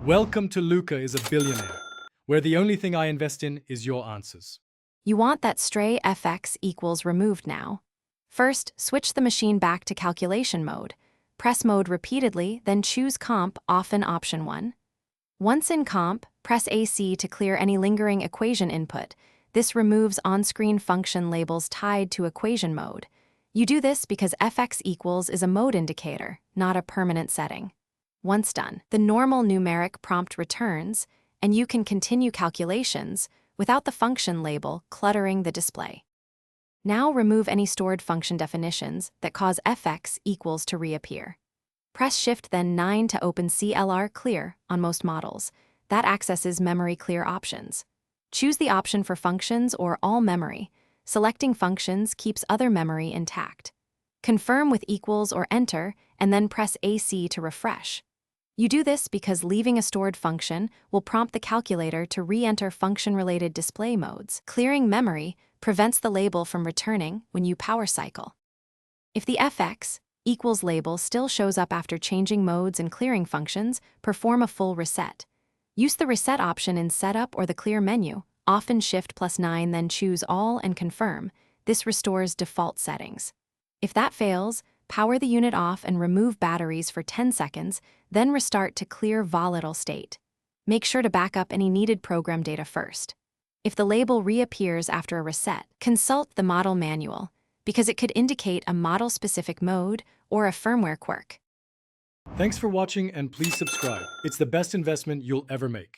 Welcome to Luca is a billionaire, where the only thing I invest in is your answers. You want that stray fx equals removed now. First, switch the machine back to calculation mode. Press mode repeatedly, then choose comp, often option 1. Once in comp, press AC to clear any lingering equation input. This removes on-screen function labels tied to equation mode. You do this because fx equals is a mode indicator, not a permanent setting. Once done, the normal numeric prompt returns, and you can continue calculations without the function label cluttering the display. Now remove any stored function definitions that cause fx equals to reappear. Press Shift then 9 to open CLR Clear on most models. That accesses memory clear options. Choose the option for functions or all memory. Selecting functions keeps other memory intact. Confirm with equals or enter, and then press AC to refresh. You do this because leaving a stored function will prompt the calculator to re-enter function-related display modes. Clearing memory prevents the label from returning when you power cycle. If the fx equals label still shows up after changing modes and clearing functions, perform a full reset. Use the reset option in Setup or the Clear menu, often Shift +9 then choose All and confirm. This restores default settings. If that fails, power the unit off and remove batteries for 10 seconds, then restart to clear volatile state. Make sure to back up any needed program data first. If the label reappears after a reset, consult the model manual, because it could indicate a model-specific mode or a firmware quirk. Thanks for watching and please subscribe. It's the best investment you'll ever make.